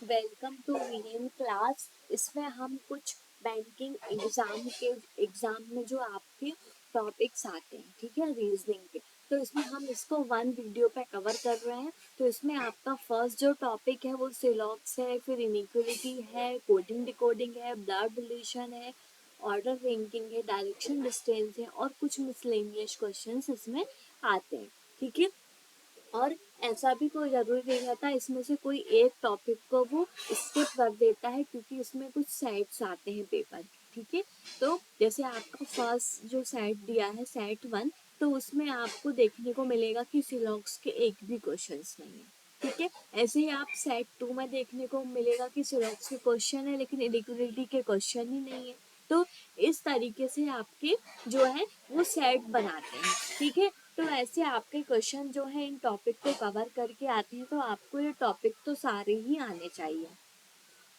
Welcome to VM class. इसमें हम कुछ बैंकिंग एग्जाम में जो आपके टॉपिक्स आते हैं, ठीक है, रीजनिंग के, तो इसमें हम इसको वन वीडियो पे कवर कर रहे हैं। तो इसमें आपका फर्स्ट जो टॉपिक है वो सिलॉक्स है, फिर इनइक्वलिटी है, कोडिंग डिकोडिंग है, ब्लड रिलेशन है, ऑर्डर रैंकिंग है, डायरेक्शन डिस्टेंस है और कुछ मिसलेनियस क्वेश्चंस इसमें आते हैं, ठीक है। और ऐसा भी कोई जरूरी नहीं रहता इसमें से कोई एक टॉपिक को वो स्किप कर देता है, क्योंकि इसमें कुछ सेट्स आते हैं पेपर के, ठीक है। तो जैसे आपका फर्स्ट जो सेट दिया है, सेट 1, तो उसमें आपको देखने को मिलेगा कि सिलॉक्स के एक भी क्वेश्चंस नहीं है, ठीक है। ऐसे ही आप सेट 2 में देखने को मिलेगा कि सिलॉक्स के क्वेश्चन है लेकिन इनइक्वालिटी के क्वेश्चन ही नहीं है। तो इस तरीके से आपके जो है वो सेट बनाते हैं, ठीक है। तो ऐसे आपके क्वेश्चन जो है इन टॉपिक को कवर करके आते हैं, तो आपको ये टॉपिक तो सारे ही आने चाहिए,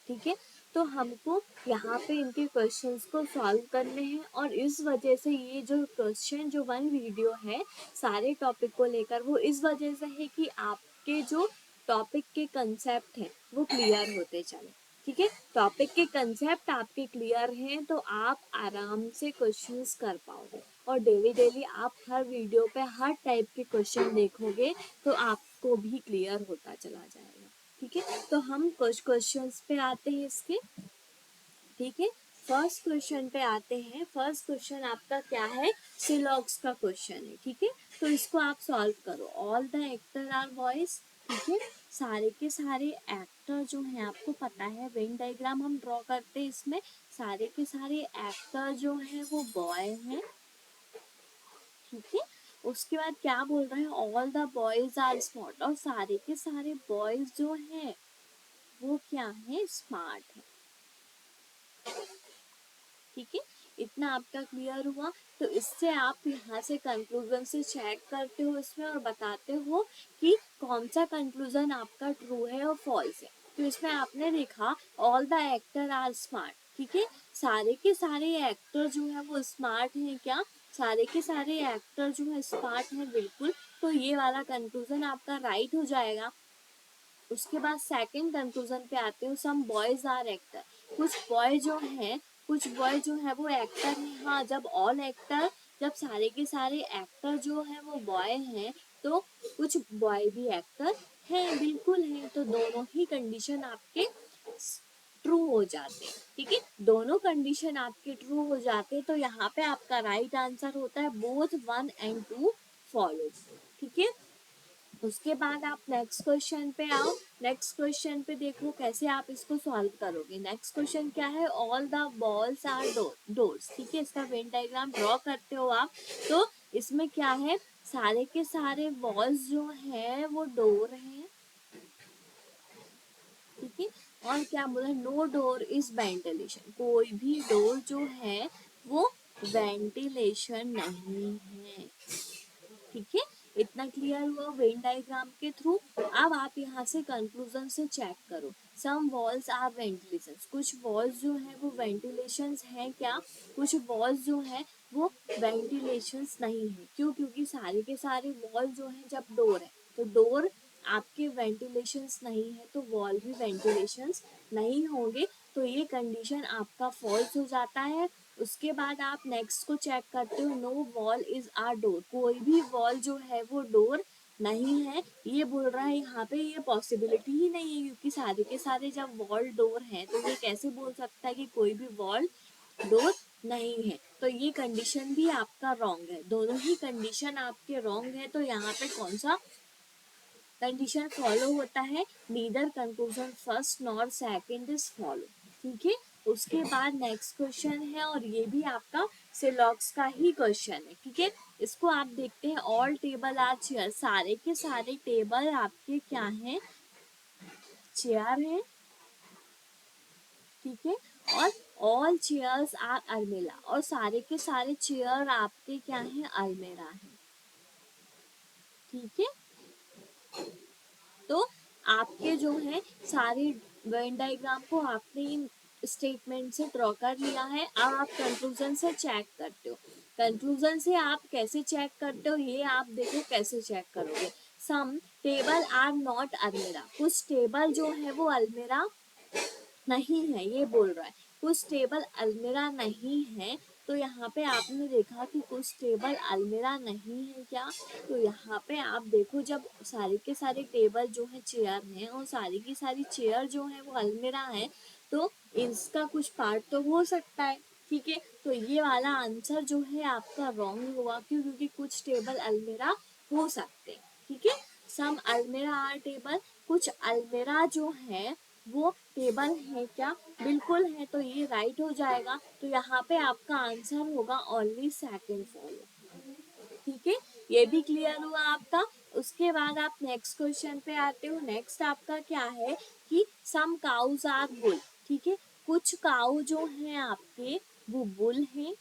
ठीक है। तो हमको यहाँ पे इनके क्वेश्चंस को सॉल्व करने हैं, और इस वजह से ये जो क्वेश्चन जो वन वीडियो है सारे टॉपिक को लेकर, वो इस वजह से है कि आपके जो टॉपिक के कंसेप्ट हैं वो क्लियर होते चले, ठीक है। टॉपिक के कंसेप्ट आपके क्लियर हैं तो आप आराम से क्वेश्चंस कर पाओगे, और डेली डेली आप हर वीडियो पे हर टाइप के क्वेश्चन देखोगे तो आपको भी क्लियर होता चला जाएगा, ठीक है। तो हम कुछ क्वेश्चंस पे आते हैं इसके, ठीक है। फर्स्ट क्वेश्चन पे आते हैं। फर्स्ट क्वेश्चन आपका क्या है, सिलॉक्स का क्वेश्चन है, ठीक है। तो इसको आप सॉल्व करो। All the actor are boys, ठीक है। सारे के सारे एक्टर जो हैं, आपको पता है वेन डायग्राम हम ड्रॉ करते हैं इसमें, सारे के सारे एक्टर जो हैं वो बॉय हैं, ठीक है। उसके बाद क्या बोल रहे हैं, all the boys are smart, और सारे के सारे बॉयज जो हैं वो क्या है, स्मार्ट है, ठीक है। इतना आपका क्लियर हुआ। तो इससे आप यहाँ से कंक्लूजन से चेक करते हो इसमें और बताते हो कि कौन सा कंक्लूजन आपका ट्रू है और फॉल्स है। तो इसमें आपने देखा all the actor are smart, ठीक है। सारे के सारे एक्टर जो है वो स्मार्ट हैं क्या, सारे के सारे एक्टर जो है स्मार्ट हैं, बिल्कुल। तो ये वाला कंक्लूजन आपका राइट हो जाएगा। उसके बाद सेकंड कंक्लूजन पे आते हो, सम बॉयज आर एक्टर, कुछ बॉय जो है वो एक्टर है। हाँ, जब ऑल एक्टर, जब सारे के सारे एक्टर जो है वो बॉय हैं, तो कुछ बॉय भी एक्टर हैं, बिल्कुल है। तो दोनों ही कंडीशन आपके ट्रू हो जाते हैं, ठीक है। दोनों कंडीशन आपके ट्रू हो जाते हैं, तो यहाँ पे आपका राइट आंसर होता है बोथ 1 and 2 फॉलो, ठीक है। उसके बाद आप नेक्स्ट क्वेश्चन पे आओ। नेक्स्ट क्वेश्चन पे देखो कैसे आप इसको सॉल्व करोगे। नेक्स्ट क्वेश्चन क्या है, all the balls are doors, ठीक है। इसका वेन डायग्राम ड्रॉ करते हो आप, तो इसमें क्या है, सारे के सारे बॉल्स जो है वो डोर हैं, ठीक है। और क्या बोला, नो डोर इज वेंटिलेशन, कोई भी डोर जो है वो वेंटिलेशन नहीं है, ठीक है। इतना क्लियर हुआ वेन डायग्राम के थ्रू। अब आप यहाँ से कंक्लूजन से चेक करो, सम वॉल्स आर वेंटिलेशन, कुछ वॉल्स जो है वो वेंटिलेशन है क्या, कुछ वॉल्स जो है वो वेंटिलेशन नहीं है। क्यों, क्योंकि सारे के सारे वॉल जो है, जब डोर है तो डोर आपके वेंटिलेशंस नहीं है, तो वॉल भी वेंटिलेशंस नहीं होंगे। तो ये कंडीशन आपका फॉल्स हो जाता है। उसके बाद आप नेक्स्ट को चेक करते हो, no wall is are door, कोई भी वॉल जो है वो डोर नहीं है। ये बोल रहा है यहाँ पे, ये पॉसिबिलिटी ही नहीं है, क्योंकि सारे के सारे जब वॉल डोर है तो ये कैसे बोल सकता है कि कोई भी वॉल डोर नहीं है। तो ये कंडीशन भी आपका रॉन्ग है, दोनों ही कंडीशन आपके रॉन्ग है। तो यहाँ पे कौन सा कंडीशन फॉलो होता है, neither conclusion first nor second is follow, ठीक है। उसके बाद नेक्स्ट क्वेश्चन है, और ये भी आपका सिलॉक्स का ही क्वेश्चन है, ठीक है। इसको आप देखते हैं, ऑल टेबल आर चेयर, सारे के सारे टेबल आपके क्या हैं, चेयर हैं, ठीक है। और ऑल चेयर्स आर अलमेरा, और सारे के सारे चेयर आपके क्या हैं, अलमेरा है, ठीक है। तो आपके जो है सारे वेन डायग्राम को आपने इन स्टेटमेंट से ड्रॉ कर लिया है। अब आप कंक्लूजन से चेक करते हो। कंक्लूजन से आप कैसे चेक करते हो, ये आप देखो कैसे चेक करोगे। सम टेबल आर नॉट अलमीरा, कुछ टेबल जो है वो अलमीरा नहीं है, ये बोल रहा है कुछ टेबल अलमीरा नहीं है। तो यहाँ पे आपने देखा कि कुछ टेबल अलमीरा नहीं है क्या, तो यहाँ पे आप देखो जब सारे के सारे टेबल जो है चेयर हैं और सारी की सारी चेयर जो है वो अलमीरा है, तो इसका कुछ पार्ट तो हो सकता है। ठीक है, तो ये वाला आंसर जो है आपका रॉन्ग हुआ, क्यों? क्योंकि कुछ टेबल अलमीरा हो सकते हैं। ठीक है, सम अलमीरा आर टेबल, कुछ अलमीरा जो है वो टेबल है क्या, बिल्कुल है, तो ये राइट हो जाएगा। तो यहाँ पे आपका आंसर होगा ओनली सेकंड फॉलो। ठीक है, ये भी क्लियर हुआ आपका। उसके बाद आप नेक्स्ट क्वेश्चन पे आते हो। नेक्स्ट आपका क्या है कि सम काउज आर बुल। ठीक है, कुछ काउ जो है आपके वो बुल है।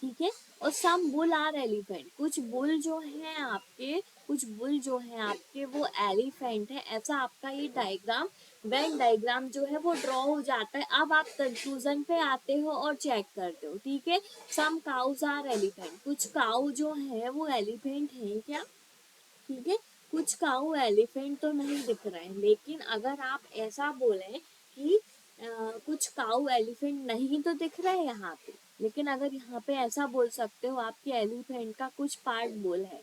ठीक है, और सम बुल आर एलिफेंट, कुछ बुल जो है आपके, कुछ बुल जो है आपके वो एलिफेंट है। ऐसा आपका ये डायग्राम, वेन डायग्राम जो है वो ड्रॉ हो जाता है। अब आप कंक्लूजन पे आते हो और चेक करते हो। ठीक है, सम काउज आर एलिफेंट, कुछ काउ जो है वो एलिफेंट है क्या। ठीक है, कुछ काऊ एलिफेंट तो नहीं दिख रहे हैं, लेकिन अगर आप ऐसा बोले कि कुछ काऊ एलिफेंट नहीं तो दिख रहे हैं यहाँ पे, लेकिन अगर यहाँ पे ऐसा बोल सकते हो आपके एलिफेंट का कुछ पार्ट बोल है।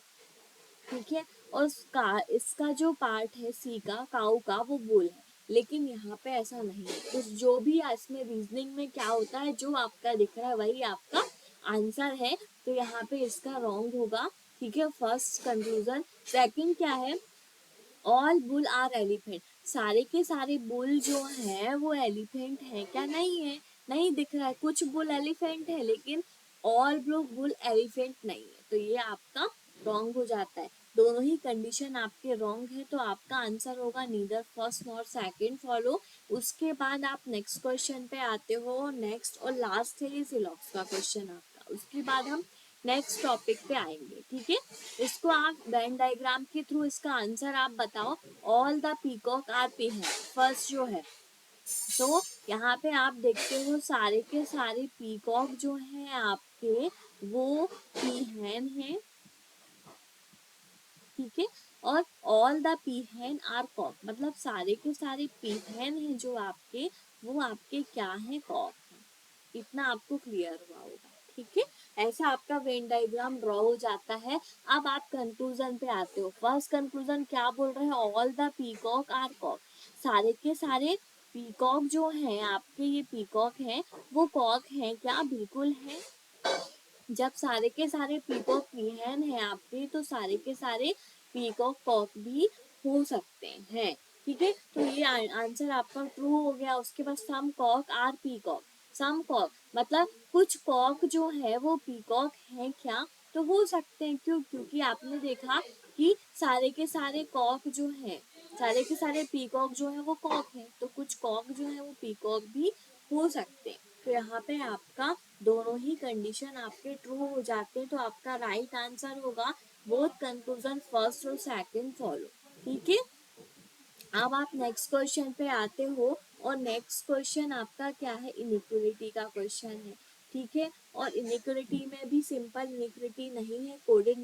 ठीक है, और इसका जो पार्ट है सी का, काऊ का, वो बोल है, लेकिन यहाँ पे ऐसा नहीं है। तो जो भी इसमें रीजनिंग में क्या होता है, जो आपका दिख रहा है वही आपका आंसर है। तो यहाँ पे इसका रॉन्ग होगा। ठीक है, फर्स्ट कंक्लूजन। सेकंड क्या है, ऑल बुल आर एलिफेंट, सारे के सारे बुल जो है वो एलिफेंट है क्या, नहीं है, नहीं दिख रहा है। कुछ बुल एलिफेंट है लेकिन ऑल बुल एलिफेंट नहीं है, तो ये आपका रॉन्ग हो जाता है। दोनों ही कंडीशन आपके रॉन्ग है, तो आपका आंसर होगा neither first nor second follow. उसके बाद आप नेक्स्ट क्वेश्चन पे आते हो। नेक्स्ट और लास्ट है ये सिलॉक्स का क्वेश्चन आपका। उसके बाद हम नेक्स्ट टॉपिक पे आएंगे। ठीक है, इसको आप वेन डायग्राम के थ्रू इसका आंसर आप बताओ। All the peacock are peahen, first जो है, तो यहाँ पे आप देखते हो सारे के सारे पीकॉक जो है आपके वो पीहन है। ठीक है, और all the peahen are cock, मतलब सारे के सारे पीहन है जो आपके, वो आपके क्या है, कॉक है। इतना आपको क्लियर हुआ होगा। ठीक है, ऐसा आपका वेन डायग्राम ड्रॉ हो जाता है। अब आप कंक्लूजन पे आते हो। फर्स्ट कंक्लूजन क्या बोल रहे हैं, all the peacock are cock, सारे के सारे पीकॉक जो है आपके, ये पीकॉक है वो कॉक है क्या, बिल्कुल है। जब सारे के सारे पीकॉक पीहन है आपके, तो सारे के सारे पीकॉक कॉक भी हो सकते हैं। ठीक है, तो ये आंसर आपका ट्रू हो गया। उसके बाद some cock or peacock, some cock मतलब कुछ कॉक जो है वो पीकॉक है क्या, तो हो सकते हैं। क्यों? क्योंकि आपने देखा कि सारे के सारे कॉक जो है, सारे के सारे पीकॉक जो है वो कॉक है, तो कुछ कॉक जो है वो पीकॉक भी हो सकते हैं। तो यहाँ पे आपका दोनों ही कंडीशन आपके ट्रू हो जाते हैं, तो आपका राइट आंसर होगा बोथ कंक्लूजन फर्स्ट और सेकंड फॉलो। ठीक है, अब आप नेक्स्ट क्वेश्चन पे आते हो। और नेक्स्ट क्वेश्चन आपका क्या है, इनिक्वलिटी का क्वेश्चन है। ठीक है, और इनिक्वलिटी में भी सिंपल इनिक्वलिटी नहीं है, कोडेड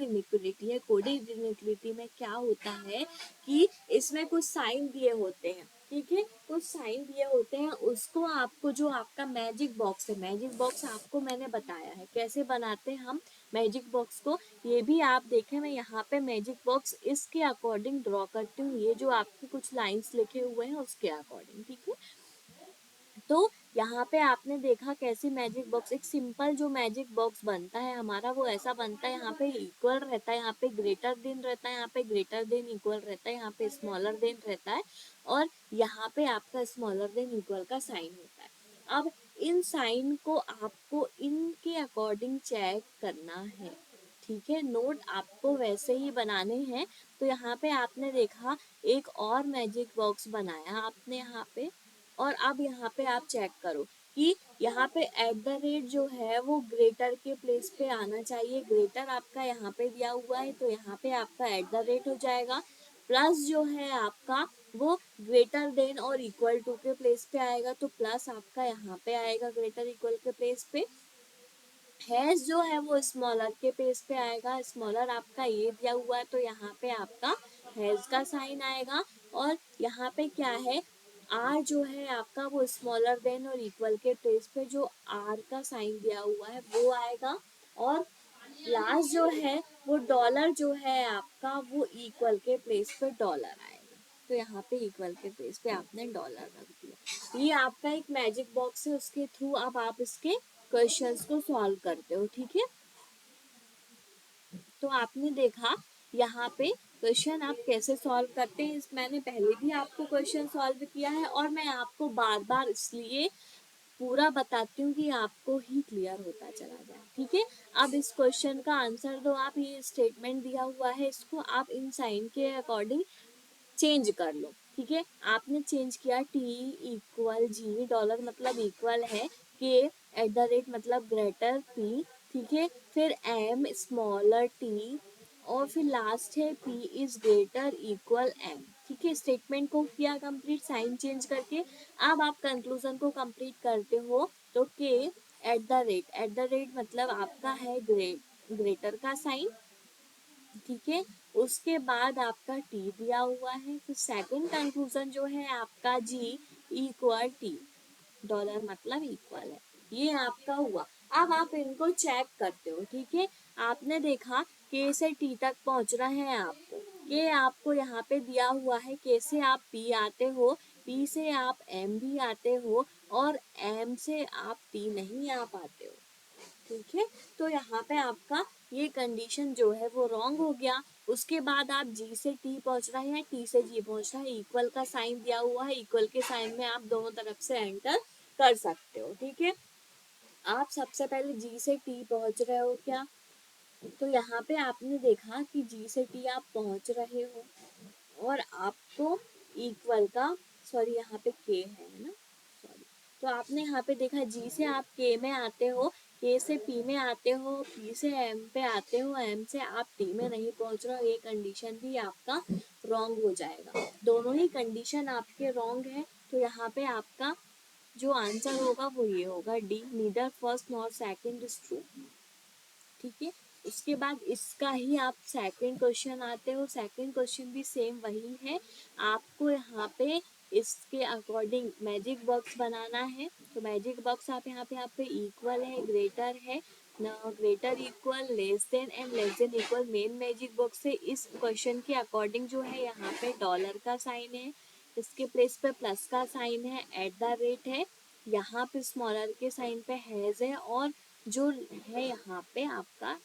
इनिक्वलिटी है। कोडेड इनिक्वलिटी में क्या होता है कि इसमें कुछ साइन दिए होते हैं। ठीक है, कुछ साइन दिए होते हैं, उसको आपको, जो आपका मैजिक बॉक्स है, मैजिक बॉक्स आपको मैंने बताया है कैसे बनाते हैं हम मैजिक बॉक्स को। ये भी आप देखें, मैं यहाँ पे मैजिक बॉक्स इसके अकॉर्डिंग ड्रॉ करती हूँ, ये जो आपके कुछ लाइंस लिखे हुए हैं उसके अकॉर्डिंग। ठीक है, तो यहाँ पे आपने देखा कैसे मैजिक बॉक्स, एक सिंपल जो मैजिक बॉक्स बनता है हमारा वो ऐसा बनता है। यहाँ पे इक्वल रहता है, यहाँ पे ग्रेटर देन रहता है, यहाँ पे ग्रेटर देन इक्वल रहता है, यहाँ पे स्मॉलर देन रहता है, और यहाँ पे आपका स्मॉलर देन इक्वल का साइन होता है। अब इन साइन को आपको इनके अकॉर्डिंग चेक करना है। ठीक है, नोट आपको वैसे ही बनाने हैं। तो यहाँ पे आपने देखा एक और मैजिक बॉक्स बनाया आपने यहाँ पे, और अब यहाँ पे आप चेक करो कि यहाँ पे एट द रेट जो है वो ग्रेटर के प्लेस पे आना चाहिए। ग्रेटर आपका यहाँ पे दिया हुआ है, तो यहाँ पे आपका एट द रेट हो जाएगा। प्लस जो है आपका वो ग्रेटर देन और इक्वल टू के प्लेस पे आएगा, तो प्लस आपका यहाँ पे आएगा ग्रेटर इक्वल के प्लेस पे। हैज जो है वो स्मॉलर के पेज पे आएगा, स्मॉलर आपका ये दिया हुआ है तो यहाँ पे आपका हैज का साइन आएगा। और यहाँ पे क्या है, आर जो है आपका वो स्मॉलर देन और इक्वल के पेज पे जो आर का साइन दिया हुआ है वो आएगा। और लास्ट जो है वो डॉलर जो है आपका वो इक्वल के प्लेस पे डॉलर आएगा। तो यहाँ पे इक्वल के प्लेस पे आपने डॉलर रख दिया। ये आपका एक मैजिक बॉक्स है, उसके थ्रू अब आप इसके क्वेश्चंस को सॉल्व करते हो, ठीक है। तो आपने देखा यहाँ पे क्वेश्चन आप कैसे सॉल्व करते हैं, इस मैंने पहले भी आपको क्वेश्चन सॉल्व किया है और मैं आपको बार बार इसलिए पूरा बताती हूँ कि आपको ही क्लियर होता चला जाए, ठीक है। अब इस क्वेश्चन का आंसर दो आप, ये स्टेटमेंट दिया हुआ है इसको आप इन साइन के अकॉर्डिंग चेंज कर लो, ठीक है। आपने चेंज किया टी इक्वल जी, डॉलर मतलब इक्वल है, के एट द रेट मतलब ग्रेटर पी, ठीक है। फिर एम स्मॉलर टी और फिर लास्ट है P is greater equal M, ठीक है। स्टेटमेंट को किया कंप्लीट साइन चेंज करके। अब आप कंक्लूजन को कंप्लीट करते हो तो के एट द रेट मतलब आपका है ग्रेटर का साइन, ठीक है। उसके बाद आपका टी दिया हुआ है, फिर सेकंड कंक्लूजन जो है आपका जी इक्वल टी, डॉलर मतलब इक्वल है, ये आपका हुआ। अब आप इनको चेक करते हो, ठीक है। आपने देखा के से टी तक पहुंचना है आपको, के आपको यहाँ पे दिया हुआ है, के से आप पी आते हो, पी से आप एम भी आते हो और एम से आप टी नहीं आ पाते हो, ठीक है। तो यहाँ पे आपका ये कंडीशन जो है वो रॉन्ग हो गया। उसके बाद आप जी से टी पहुंच रहे हैं, टी से जी पहुंच रहा है, इक्वल का साइन दिया हुआ है, इक्वल के साइन में आप दोनों तरफ से एंटर कर सकते हो, ठीक है। आप सबसे पहले जी से टी पहुंच रहे हो क्या, तो यहाँ पे आपने देखा कि जी से टी आप पहुंच रहे हो और आपको इक्वल का, सॉरी यहाँ पे के है ना, सॉरी। तो आपने यहाँ पे देखा जी से आप के में आते हो, के से पी में आते हो, पी से एम पे आते हो, एम से आप टी में नहीं पहुंच रहे हो, ये कंडीशन भी आपका रॉन्ग हो जाएगा। दोनों ही कंडीशन आपके रॉन्ग है। तो यहाँ पे आपका जो आंसर होगा वो ये होगा D, neither first nor second is true, ठीक है। उसके बाद इसका ही आप सेकंड क्वेश्चन आते हो, सेकंड क्वेश्चन भी सेम वही है। आपको यहाँ पे इसके अकॉर्डिंग मैजिक बॉक्स बनाना है। तो मैजिक बॉक्स आप यहाँ पे इक्वल है, ग्रेटर है, greater equal, less than and less than equal. Main magic box से इस क्वेश्चन के अकॉर्डिंग जो है यहाँ पे डॉलर का साइन है, इसके प्लेस पे प्लस का साइन है, एट द रेट है, यहाँ पे स्मॉलर के साइन पे हैज है और जो है यहाँ पे आपका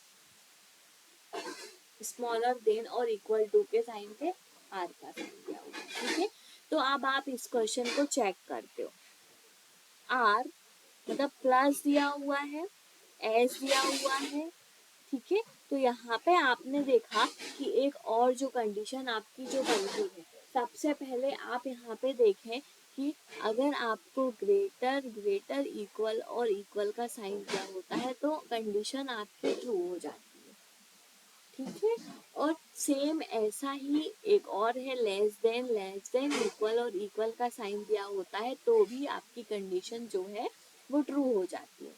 स्मॉलर देन और इक्वल टू के साइन पे आर का साइन दिया हुआ है, ठीक है। तो अब आप इस क्वेश्चन को चेक करते हो, आर मतलब प्लस दिया हुआ है, एस दिया हुआ है, ठीक है। तो यहाँ पे आपने देखा कि एक और जो कंडीशन आपकी जो बनती है, सबसे पहले आप यहाँ पे देखें कि अगर आपको ग्रेटर ग्रेटर इक्वल और इक्वल का साइन दिया होता है तो कंडीशन आपकी ट्रू हो जाती है, ठीक है। और सेम ऐसा ही एक और है, लेस देन इक्वल और इक्वल का साइन दिया होता है तो भी आपकी कंडीशन जो है वो ट्रू हो जाती है।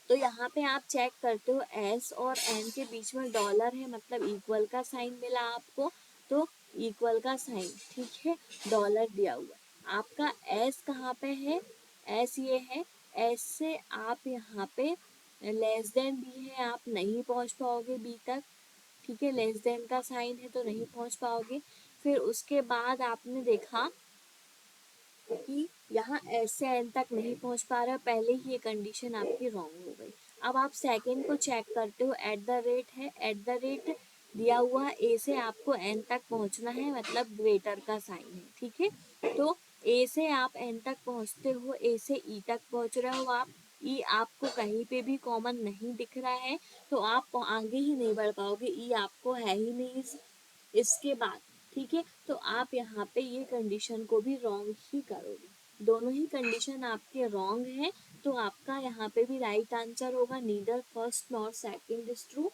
तो यहाँ पे आप चेक करते हो एस और एन के बीच में डॉलर है मतलब इक्वल का साइन मिला आपको, तो इक्वल का साइन, ठीक है, डॉलर दिया हुआ है। आपका एस कहाँ पे है, एस ये है, एस से आप यहाँ पे लेस देन बी है, आप नहीं पहुँच पाओगे बी तक, ठीक है, लेस देन का साइन है तो नहीं पहुँच पाओगे। फिर उसके बाद आपने देखा कि यहाँ एस से एन तक नहीं पहुंच पा रहा, पहले ही ये कंडीशन आपकी रॉन्ग हो गई। अब आप सेकंड को चेक करते हो, एट द रेट है, एट द रेट दिया हुआ ए से आपको एन तक पहुंचना है मतलब ग्रेटर का साइन है, ठीक है। तो ए से आप एन तक पहुंचते हो, ए से ई तक पहुंच रहे हो आप, ई आपको कहीं पे भी कॉमन नहीं दिख रहा है तो आप आगे ही नहीं बढ़ पाओगे, ई आपको है ही नहीं इसके बाद, ठीक है। तो आप यहाँ पे ये कंडीशन को भी रॉन्ग ही करोगे, दोनों ही कंडीशन आपके रॉन्ग है। तो आपका यहाँ पे भी राइट आंसर होगा neither first nor second is true.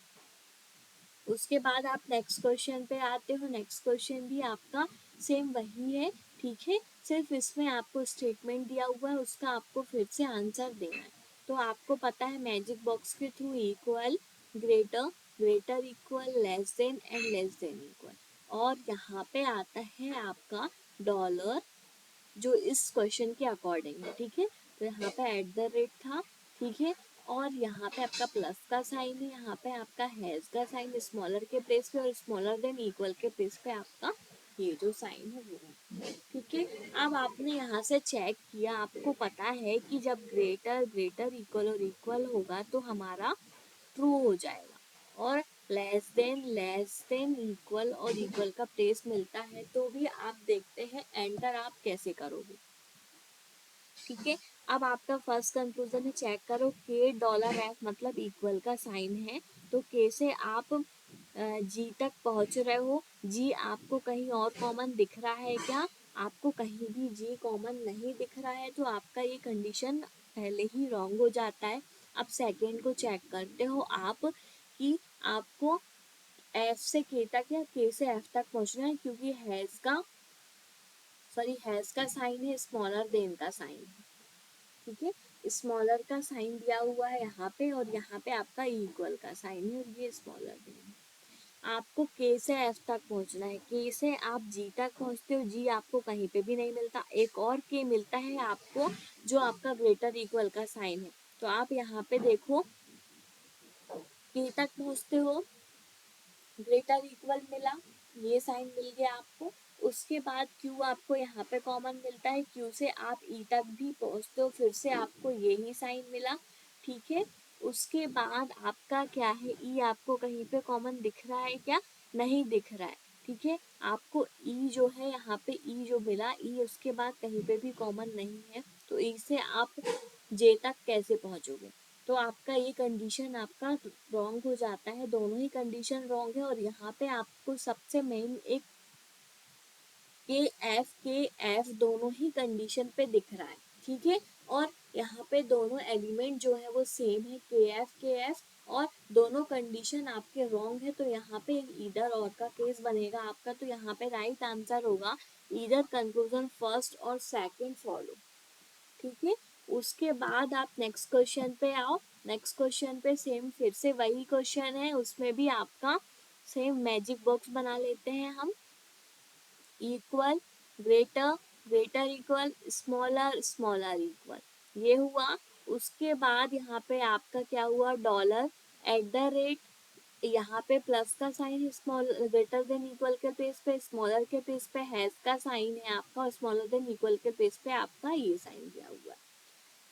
उसके बाद आप नेक्स्ट क्वेश्चन पे आते हो, नेक्स्ट क्वेश्चन भी आपका सेम वही है, ठीक है, सिर्फ इसमें आपको स्टेटमेंट दिया हुआ है उसका आपको फिर से आंसर देना है। तो आपको पता है मैजिक बॉक्स के through equal, greater, greater equal, less than and less than equal. और यहाँ पे आता है आपका डॉलर, जो इस क्वेश्चन के अकॉर्डिंग है, ठीक है। तो यहाँ पे एट द रेट था, ठीक है, और यहाँ पे आपका प्लस का साइन है, यहाँ पे आपका हैज का साइन स्मॉलर के प्लेस पे और स्मॉलर देन इक्वल के प्लेस पे आपका ये जो साइन है वो है, ठीक है। अब आपने यहाँ से चेक किया, आपको पता है कि जब ग्रेटर, ग्रेटर, इक्वल और इक्वल होगा तो हमारा ट्रू हो जाएगा, और लेस देन इक्वल और इक्वल का प्लेस मिलता है तो भी आप देखते हैं एंटर आप कैसे करोगे, ठीक है। अब आपका फर्स्ट कंक्लूजन है, चेक करो के डॉलर एफ मतलब इक्वल का साइन है, तो के से आप जी तक पहुंच रहे हो। जी आपको कहीं और कॉमन दिख रहा है क्या? आपको कहीं भी जी कॉमन नहीं दिख रहा है, तो आपका ये कंडीशन पहले ही रॉन्ग हो जाता है। अब सेकेंड को चेक करते हो आप कि आपको एफ से के तक या के से एफ तक पहुंचना है, क्योंकि हैज का साइन है स्मॉलर देन का साइन है, ठीक है। स्मॉलर का साइन दिया हुआ है यहाँ पे, और यहाँ पे आपका इक्वल का साइन है, और ये स्मॉलर देन है। आपको के से एफ तक पहुंचना है, के से आप जी तक पहुंचते हो, जी आपको कहीं पे भी नहीं मिलता, एक और के मिलता है आपको जो आपका ग्रेटर इक्वल का साइन है। तो आप यहाँ पे देखो, के तक पहुंचते हो, ग्रेटर इक्वल मिला, ये साइन मिल गया आपको। उसके बाद क्यू आपको यहाँ पे कॉमन मिलता है, क्यू से आप ई तक भी पहुँचते हो, फिर से आपको यही साइन मिला, ठीक है। उसके बाद आपका क्या है, ई आपको कहीं पे कॉमन दिख रहा है क्या? नहीं दिख रहा है, ठीक है। आपको ई जो है यहाँ पे ई जो मिला, ई उसके बाद कहीं पे भी कॉमन नहीं है, तो ई से आप जे तक कैसे पहुँचोगे? तो आपका ये कंडीशन आपका रॉन्ग हो जाता है, दोनों ही कंडीशन रॉन्ग है। और यहाँ पे आपको सबसे मेन एक के एफ दोनों ही कंडीशन पे दिख रहा है, ठीक है। और यहाँ पे दोनों एलिमेंट जो है वो सेम है, के एफ, और दोनों कंडीशन आपके रॉन्ग है, तो यहाँ पे इधर और का केस बनेगा आपका। तो यहाँ पे राइट आंसर होगा इधर कंक्लूजन फर्स्ट और सेकंड फॉलो, ठीक है। उसके बाद आप नेक्स्ट क्वेश्चन पे आओ। नेक्स्ट क्वेश्चन पे सेम फिर से वही क्वेश्चन है, उसमें भी आपका सेम मैजिक बॉक्स बना लेते हैं हम। Equal, greater, greater equal, smaller, smaller equal, ये हुआ। उसके बाद यहाँ पे आपका क्या हुआ, डॉलर, एट द रेट, यहाँ पे प्लस का साइन है स्मॉल ग्रेटर देन इक्वल के पेज पे, स्मॉलर के पेज पे हैज का साइन है आपका, और स्मॉलर देन इक्वल के पेज पे आपका ये साइन दिया हुआ है,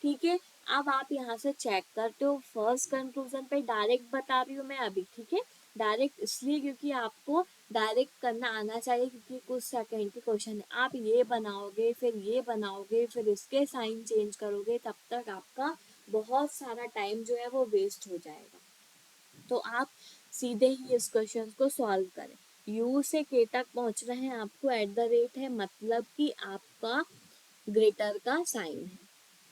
ठीक है। अब आप यहाँ से चेक करते हो, फर्स्ट कंक्लूजन पे डायरेक्ट बता रही हूँ मैं अभी, ठीक है। डायरेक्ट इसलिए क्योंकि आपको डायरेक्ट करना आना चाहिए, क्योंकि कुछ सेकंड के क्वेश्चन है। आप ये बनाओगे, फिर ये बनाओगे, फिर इसके साइन चेंज करोगे, तब तक आपका बहुत सारा टाइम जो है वो वेस्ट हो जाएगा। तो आप सीधे ही इस क्वेश्चन को सॉल्व करें। यू से के तक पहुंचना है आपको, एट द रेट है मतलब कि आपका ग्रेटर का साइन है,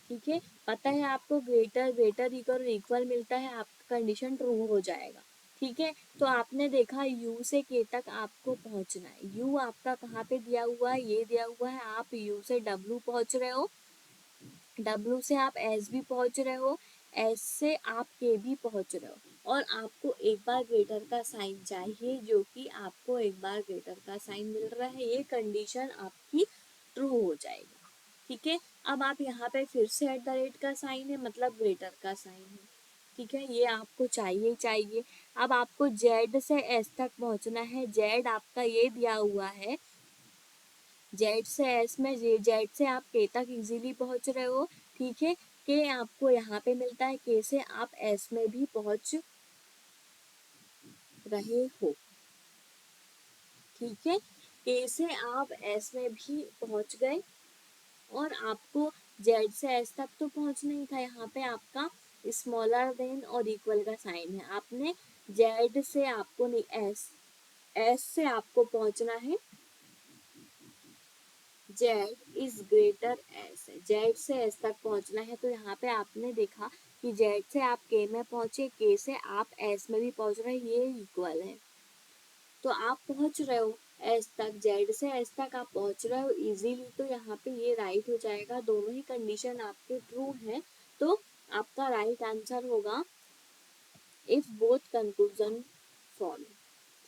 ठीक है। पता है आपको ग्रेटर, ग्रेटर इक्वल इक्वल मिलता है, आपका कंडीशन ट्रू हो जाएगा, ठीक है। तो आपने देखा यू से के तक आपको पहुंचना है, यू आपका कहाँ पे दिया हुआ है, ये दिया हुआ है। आप यू से डब्लू पहुंच रहे हो, डब्लू से आप एस भी पहुंच रहे हो, एस से आप के भी पहुंच रहे हो, और आपको एक बार ग्रेटर का साइन चाहिए, जो कि आपको एक बार ग्रेटर का साइन मिल रहा है, ये कंडीशन आपकी ट्रू हो जाएगी, ठीक है। अब आप यहाँ पे फिर से एट द रेट का साइन है मतलब ग्रेटर का साइन है, ठीक है, ये आपको चाहिए ही चाहिए। अब आपको जेड से एस तक पहुंचना है, जेड आपका ये दिया हुआ है, जेड से एस में जेड से आप के तक इजीली पहुंच रहे हो, ठीक है। के आपको यहाँ पे मिलता है, के से आप एस में भी पहुंच रहे हो, ठीक है। के से आप एस में भी पहुंच गए, और आपको जेड से एस तक तो पहुंचना ही था, यहाँ पे आपका स्मॉलर देन और इक्वल का साइन है। आपने जेड से आपको नहीं, एस से आपको पहुंचना है, जेड इज ग्रेटर एस है, जेड से एस तक पहुंचना है। तो यहाँ पे आपने देखा कि जेड से आप के में पहुंचे, के से आप एस में भी पहुंच रहे हैं, ये इक्वल है, तो आप पहुंच रहे हो एस तक, जेड से एस तक आप पहुंच रहे हो इजीली, तो यहाँ पे ये राइट हो जाएगा, दोनों ही कंडीशन आपके ट्रू हैं। तो आपका राइट आंसर होगा इफ बोथ कंक्लूजन फॉलो।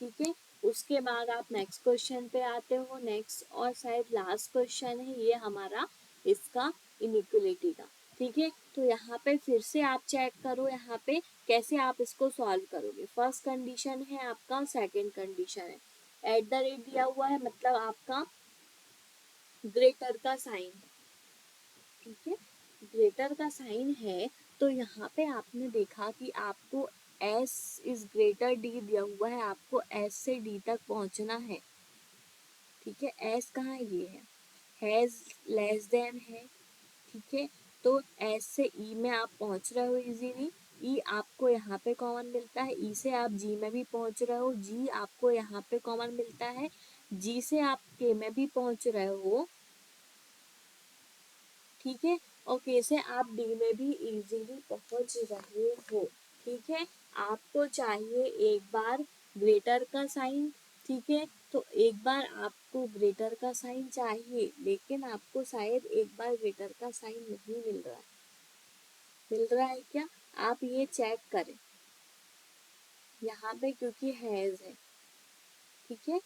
ठीक है, उसके बाद आप नेक्स्ट क्वेश्चन पे आते हो। नेक्स्ट और शायद लास्ट क्वेश्चन है ये हमारा इसका इनिक्वलिटी का। ठीक है, तो यहाँ पे फिर से आप चेक करो यहाँ पे कैसे आप इसको सॉल्व करोगे। फर्स्ट कंडीशन है आपका, सेकंड कंडीशन है एट द रेट दिया हुआ है, मतलब आपका ग्रेटर का साइन। ठीक है, ग्रेटर का साइन है, तो यहाँ पे आपने देखा कि आपको s इज ग्रेटर d दिया हुआ है, आपको s से d तक पहुंचना है। ठीक है, s कहाँ है, ये है, हैज लेस देन है। ठीक है, तो s से e में आप पहुंच रहे हो इजीली। e आपको यहाँ पे कॉमन मिलता है, e से आप g में भी पहुंच रहे हो, g आपको यहाँ पे कॉमन मिलता है, g से आप k में भी पहुंच रहे हो। ठीक है, और के से आप डी में भी इजीली पहुंच रहे हो। ठीक है, आपको चाहिए एक बार ग्रेटर का साइन। ठीक है, तो एक बार आपको ग्रेटर का साइन चाहिए, लेकिन आपको शायद एक बार ग्रेटर का साइन नहीं मिल रहा है। मिल रहा है क्या, आप ये चेक करें यहाँ पे, क्योंकि हैज है। ठीक है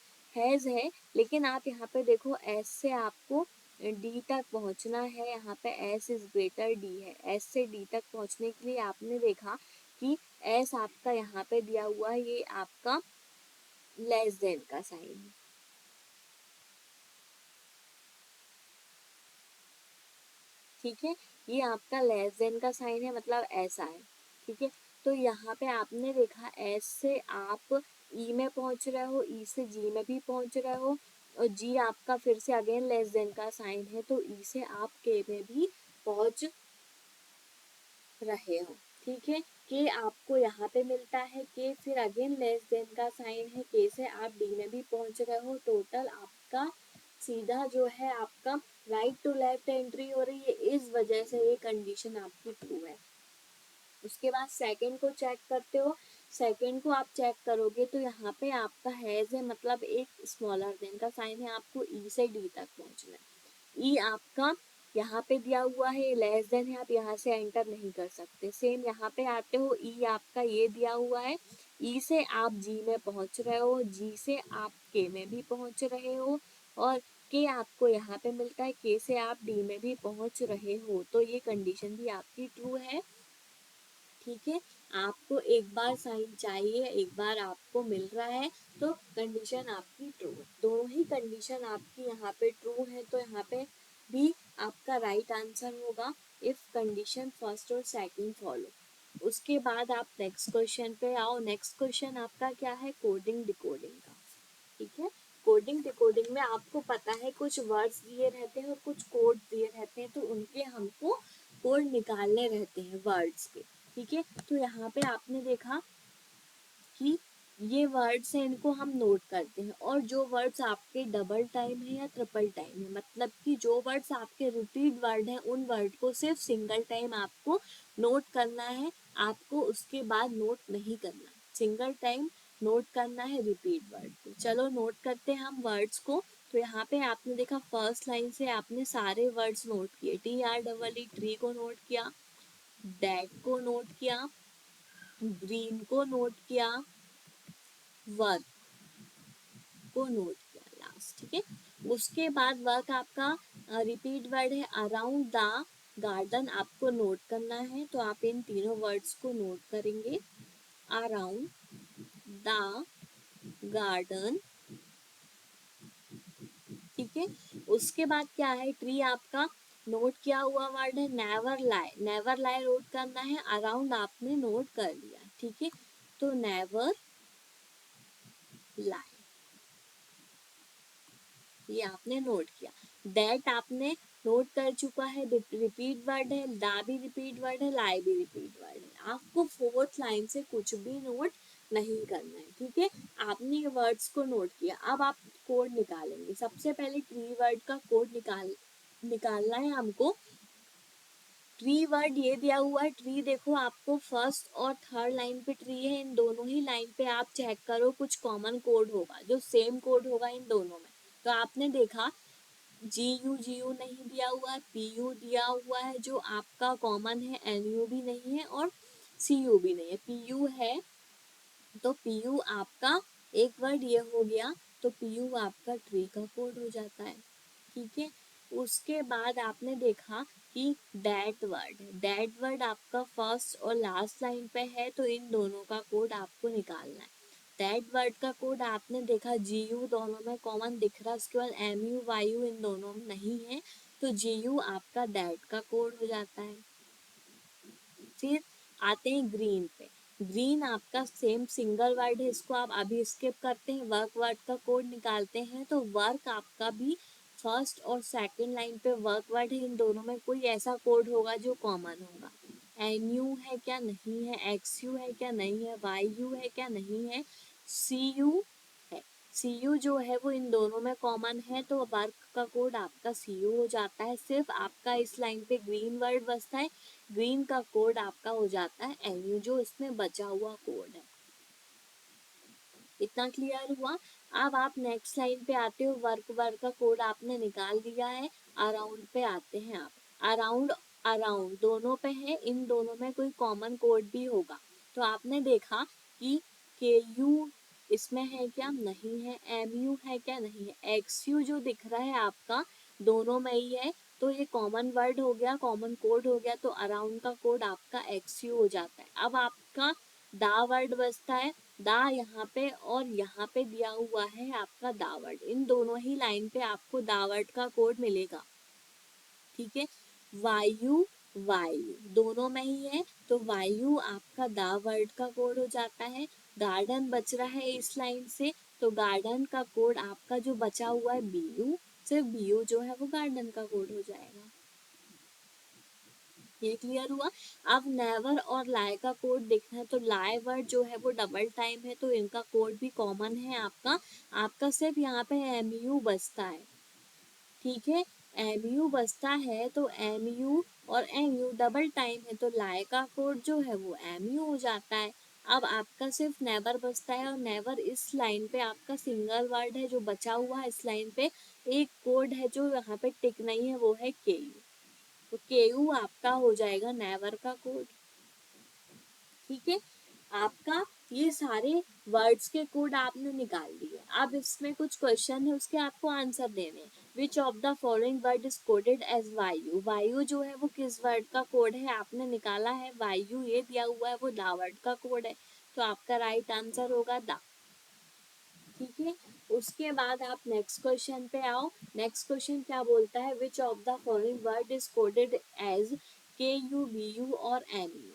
लेकिन आप यहाँ पे देखो एस से आपको डी तक पहुंचना है, यहाँ पे एस इज ग्रेटर डी है। एस से डी तक पहुंचने के लिए आपने देखा कि एस आपका यहाँ पे दिया हुआ है, ये आपका लेस देन का साइन है। ठीक है, ये आपका लेस देन का साइन है, मतलब ऐसा है। ठीक है, तो यहाँ पे आपने देखा एस से आप ई में पहुंच रहे हो, ई से जी में भी पहुंच रहे हो, और जी आपका फिर से अगेन लेस देन का साइन है, तो ई से आप के में भी पहुंच रहे हो। ठीक है, के आपको यहाँ पे मिलता है, के फिर अगेन लेस देन का साइन है, के से आप डी में भी पहुंच रहे हो। टोटल आपका सीधा जो है आपका राइट टू लेफ्ट एंट्री हो रही है, इस वजह से ये कंडीशन आपकी ट्रू है। उसके बाद सेकंड को चेक करते हो। सेकंड को आप चेक करोगे तो यहाँ पे आपका हैज है, मतलब एक स्मॉलर देन का साइन है, आपको ई से डी तक पहुंचना है। ई आपका यहाँ पे दिया हुआ है, लेस देन है, आप यहाँ से एंटर नहीं कर सकते। सेम यहाँ पे आते हो, ई आपका ये दिया हुआ है, ई से आप जी में पहुंच रहे हो, जी से आप के में भी पहुंच रहे हो, और के आपको यहाँ पे मिलता है, के से आप डी में भी पहुंच रहे हो, तो ये कंडीशन भी आपकी ट्रू है। ठीक है, आपको एक बार साइन चाहिए, एक बार आपको मिल रहा है, तो कंडीशन आपकी ट्रू है। दोनों ही कंडीशन आपकी यहाँ पे ट्रू है, तो यहाँ पे भी आपका राइट आंसर होगा इफ कंडीशन फर्स्ट और सेकंड फॉलो। उसके बाद आप नेक्स्ट क्वेश्चन पे आओ। नेक्स्ट क्वेश्चन आपका क्या है, कोडिंग डिकोडिंग का। ठीक है, कोडिंग डिकोडिंग में आपको पता है कुछ वर्ड्स दिए रहते हैं और कुछ कोड दिए रहते हैं, तो उनके हमको कोड निकालने रहते हैं वर्ड्स के। ठीक है, तो यहाँ पे आपने देखा कि ये वर्ड्स हैं, इनको हम नोट करते हैं, और जो वर्ड्स आपके डबल टाइम है या ट्रिपल टाइम है, मतलब कि जो वर्ड्स आपके रिपीट वर्ड हैं, उन वर्ड को सिर्फ सिंगल टाइम आपको नोट करना है, आपको उसके बाद नोट नहीं करना। सिंगल टाइम नोट करना है रिपीट वर्ड को। चलो नोट करते हैं हम वर्ड्स को। तो यहाँ पे आपने देखा फर्स्ट लाइन से आपने सारे वर्ड्स नोट किए, TREE ट्री को नोट किया, डैट को नोट किया, ग्रीन को नोट किया, वर्क को नोट किया लास्ट। ठीक है, उसके बाद वर्क आपका रिपीट वर्ड है, अराउंड द गार्डन आपको नोट करना है, तो आप इन तीनों वर्ड्स को नोट करेंगे, अराउंड द गार्डन। ठीक है, उसके बाद क्या है, ट्री आपका नोट किया हुआ वर्ड है, नेवर लाई, नेवर लाई नोट करना है, अराउंड आपने नोट कर लिया। ठीक है, तो नेवर लाई ये आपने नोट किया। दैट आपने नोट कर चुका है, रिपीट वर्ड है, दा भी रिपीट वर्ड है, लाई भी रिपीट वर्ड है। आपको फोर्थ लाइन से कुछ भी नोट नहीं करना है। ठीक है, आपने ये वर्ड्स को नोट किया, अब आप कोड निकालेंगे। सबसे पहले ट्री वर्ड का कोड निकालना है हमको। ट्री वर्ड ये दिया हुआ है, ट्री देखो आपको फर्स्ट और थर्ड लाइन पे ट्री है, इन दोनों ही लाइन पे आप चेक करो कुछ कॉमन कोड होगा, जो सेम कोड होगा इन दोनों में। तो आपने देखा जी यू नहीं दिया हुआ है, पी यू दिया हुआ है जो आपका कॉमन है, एन यू भी नहीं है और सी यू भी नहीं है, पी यू है। तो पी यू आपका एक वर्ड ये हो गया, तो पी यू आपका ट्री का कोड हो जाता है। ठीक है, उसके बाद आपने देखा कि दैट वर्ड आपका फर्स्ट और लास्ट लाइन पे है, तो इन दोनों का कोड आपको निकालना है। दैट वर्ड का कोड आपने देखा जी यू दोनों में कॉमन दिख रहा है, उसके बाद एम यू वाई यू इन दोनों में नहीं है, तो जी यू आपका दैट का कोड हो जाता है। फिर आते हैं ग्रीन पे। ग्रीन आपका सेम सिंगल वर्ड है, इसको आप अभी स्किप करते हैं, वर्क वर्ड का कोड निकालते हैं। तो वर्क आपका भी फर्स्ट और सेकंड लाइन पे वर्क वर्ड है, इन दोनों में कोई ऐसा कोड होगा जो कॉमन होगा। एन यू है क्या, नहीं है। एक्स यू है क्या, नहीं है। वाई यू है क्या, नहीं है। सी यू है। सी यू जो है वो इन दोनों में कॉमन है, तो वर्क का कोड आपका सी यू हो जाता है। सिर्फ आपका इस लाइन पे ग्रीन वर्ड बचता है, ग्रीन का कोड आपका हो जाता है एन यू, जो इसमें बचा हुआ कोड है। इतना क्लियर हुआ। अब आप नेक्स्ट लाइन पे आते हो, वर्क वर्क का कोड आपने निकाल दिया है। अराउंड पे आते हैं आप। अराउंड अराउंड दोनों पे है, इन दोनों में कोई कॉमन कोड भी होगा। तो आपने देखा कि के यू इसमें है क्या, नहीं है। एम यू है क्या, नहीं है। एक्स यू जो दिख रहा है आपका दोनों में ही है, तो ये कॉमन वर्ड हो गया, कॉमन कोड हो गया, तो अराउंड का कोड आपका एक्स यू हो जाता है। अब आपका दा वर्ड बचता है। दा यहाँ पे और यहाँ पे दिया हुआ है आपका दावर्ड, इन दोनों ही लाइन पे आपको दावर्ड का कोड मिलेगा। ठीक है, वायु वायु दोनों में ही है, तो वायु आपका दावर्ड का कोड हो जाता है। गार्डन बच रहा है इस लाइन से, तो गार्डन का कोड आपका जो बचा हुआ है बीयू, सिर्फ बीयू जो है वो गार्डन का कोड हो जाएगा। ये क्लियर हुआ। अब नेवर और लाए का कोड देखना है, तो लाए वर्ड जो है वो डबल टाइम है, तो इनका कोड भी कॉमन है आपका। आपका सिर्फ यहाँ पे एम यू बचता है। ठीक है, एम यू बचता है, तो एम यू और एम यू डबल टाइम है, तो लाए का कोड जो है वो एम यू हो जाता है। अब आपका सिर्फ नेवर बचता है, और नेवर इस लाइन पे आपका सिंगल वर्ड है जो बचा हुआ है इस लाइन पे। एक कोड है जो यहाँ पे टिक नहीं है, वो है के यू, तो केयू आपका हो जाएगा नेवर का कोड। ठीक है, आपका ये सारे वर्ड्स के कोड आपने निकाल दिए। अब इसमें कुछ क्वेश्चन है, उसके आपको आंसर देने हैं। Which of the following word is coded as वायु। वायु जो है वो किस वर्ड का कोड है, आपने निकाला है वायु, ये दिया हुआ है वो दा वर्ड का कोड है, तो आपका राइट आंसर होगा दा। ठीक है, उसके बाद आप नेक्स्ट क्वेश्चन पे आओ। नेक्स्ट क्वेश्चन क्या बोलता है, which of the following word is coded as K U B U और एम यू।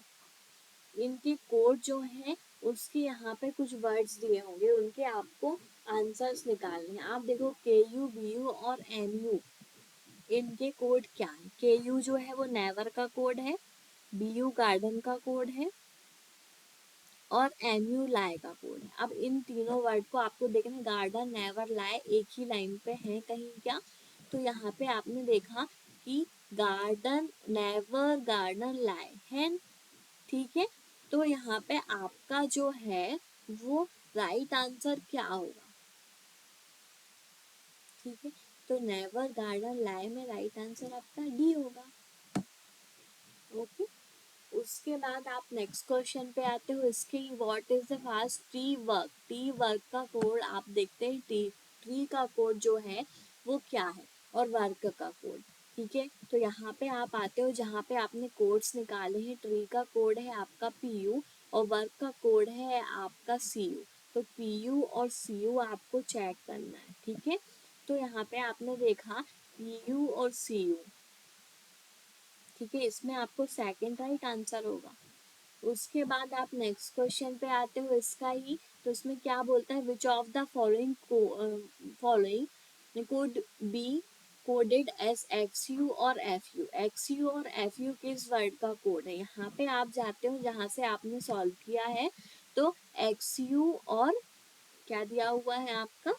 इनके कोड जो है उसके यहाँ पे कुछ वर्ड्स दिए होंगे, उनके आपको आंसर्स निकालने हैं। आप देखो के यू बी यू और एम यू, इनके कोड क्या है। के यू जो है वो नेवर का कोड है, बी यू गार्डन का कोड है, और एम यू लाए का कोड है। अब इन तीनों वर्ड को आपको देखना, गार्डन नेवर लाए एक ही लाइन पे है कहीं क्या, तो यहाँ पे आपने देखा कि गार्डन नेवर गार्डन लाए है। ठीक है, तो यहाँ पे आपका जो है वो राइट आंसर क्या होगा। ठीक है, तो नेवर गार्डन लाए में राइट आंसर आपका डी होगा। ओके, उसके बाद आप नेक्स्ट क्वेश्चन पे आते हो। इसके what is the fast T work. T work का कोड आप देखते हैं, टी ट्री का कोड जो है वो क्या है, और वर्क का कोड। ठीक है, तो यहाँ पे आप आते हो जहाँ पे आपने कोड्स निकाले हैं। ट्री का कोड है आपका पी यू, और वर्क का कोड है आपका सी यू। तो पी यू और सी यू आपको चेक करना है। ठीक है, तो यहाँ पे आपने देखा पी यू और सी यू। ठीक है, इसमें आपको सेकंड राइट आंसर होगा। उसके बाद आप नेक्स्ट क्वेश्चन पे आते हो इसका ही, तो इसमें क्या बोलता है, which of the following code be coded S x you और एफ यू। एक्स यू और एफ यू किस वर्ड का कोड है। यहाँ पे आप जाते हो जहाँ से आपने सॉल्व किया है, तो एक्स यू और क्या दिया हुआ है आपका,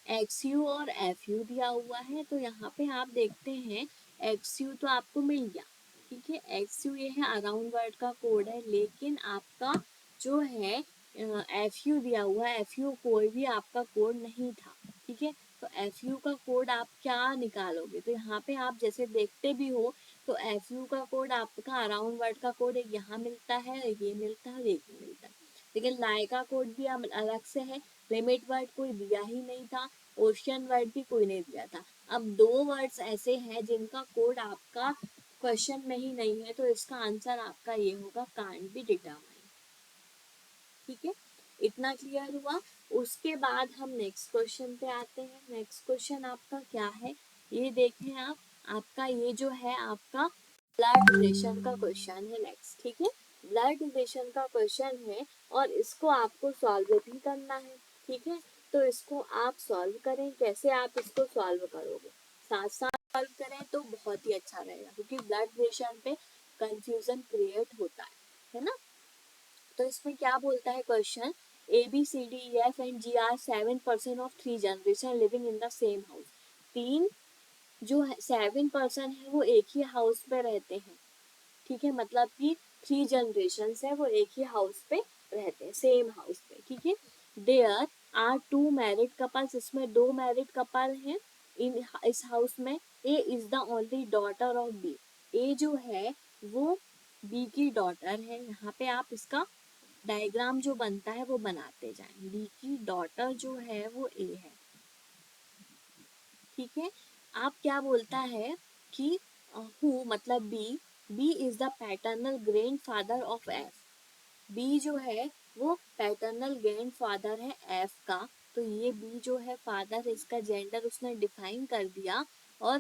एक्स यू और एफ यू दिया हुआ है। तो यहाँ पे आप देखते हैं एक्स यू तो आपको मिल गया। ठीक है, एक्स यू ये है अराउंड वर्ड का कोड है, लेकिन आपका जो है एफ यू दिया हुआ है, एफ यू कोई भी आपका कोड नहीं था, ठीक है। तो एफ यू का कोड आप क्या निकालोगे, तो यहाँ पे आप जैसे देखते भी हो तो एफ यू का कोड आपका अराउंड वर्ड का कोड एक यहाँ मिलता है, ये मिलता है, एक ही मिलता है, लेकिन लाई का कोड भी अलग से है। लिमिट वर्ड कोई दिया ही नहीं था, ओशियन वर्ड भी कोई नहीं दिया था। अब दो वर्ड्स ऐसे हैं जिनका कोड आपका क्वेश्चन में ही नहीं है, तो इसका आंसर आपका ये होगा कांट बी डिटरमाइन, ठीक है। इतना क्लियर हुआ। उसके बाद हम नेक्स्ट क्वेश्चन पे आते हैं। नेक्स्ट क्वेश्चन आपका क्या है, ये देखें आप, आपका ये जो है आपका ब्लड रिलेशन का क्वेश्चन है नेक्स्ट, ठीक है। ब्लड रिलेशन का क्वेश्चन है और इसको आपको सॉल्व भी करना है, ठीक है। तो इसको आप सॉल्व करें, कैसे आप इसको सॉल्व करोगे, साथ साथ सॉल्व करें तो बहुत ही अच्छा रहेगा, क्योंकि ब्लड रिलेशन पे कंफ्यूजन क्रिएट होता है ना। तो इसमें क्या बोलता है question, A B C D E F and G are 7% of 3 generation living in the same house. तीन जो 7% है वो एक ही हाउस पे रहते हैं, ठीक है, मतलब कि 3 जनरेशन है वो एक ही हाउस पे रहते हैं, सेम हाउस पे, ठीक है। देयर आर 2 मैरिड कपल्स, इसमें 2 मैरिड कपल हैं इन इस हाउस में। A is the only daughter of B, A जो है वो बी की डॉटर है। यहाँ पे आप इसका डायग्राम जो बनता है वो बनाते जाएं। बी की डॉटर जो है वो ए है, ठीक है। आप क्या बोलता है कि हु मतलब B, B is the paternal grandfather of F, B जो है वो पैटर्नल ग्रैंड फादर है एफ का। तो ये बी जो है फादर, इसका जेंडर उसने डिफाइन कर दिया, और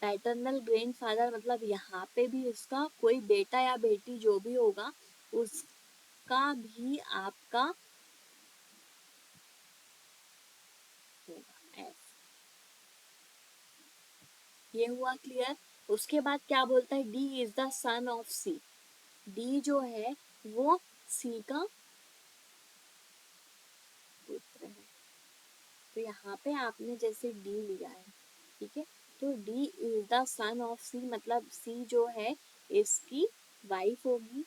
पैटर्नल ग्रैंड फादर मतलब यहाँ पे भी इसका कोई बेटा या बेटी जो भी होगा उसका भी आपका होगा एफ। ये हुआ क्लियर। उसके बाद क्या बोलता है, D is the son of C, D जो है वो सी का पुत्र है। तो यहाँ पे आपने जैसे डी लिया है, ठीक है, तो D is the son of C मतलब सी जो है इसकी वाइफ होगी।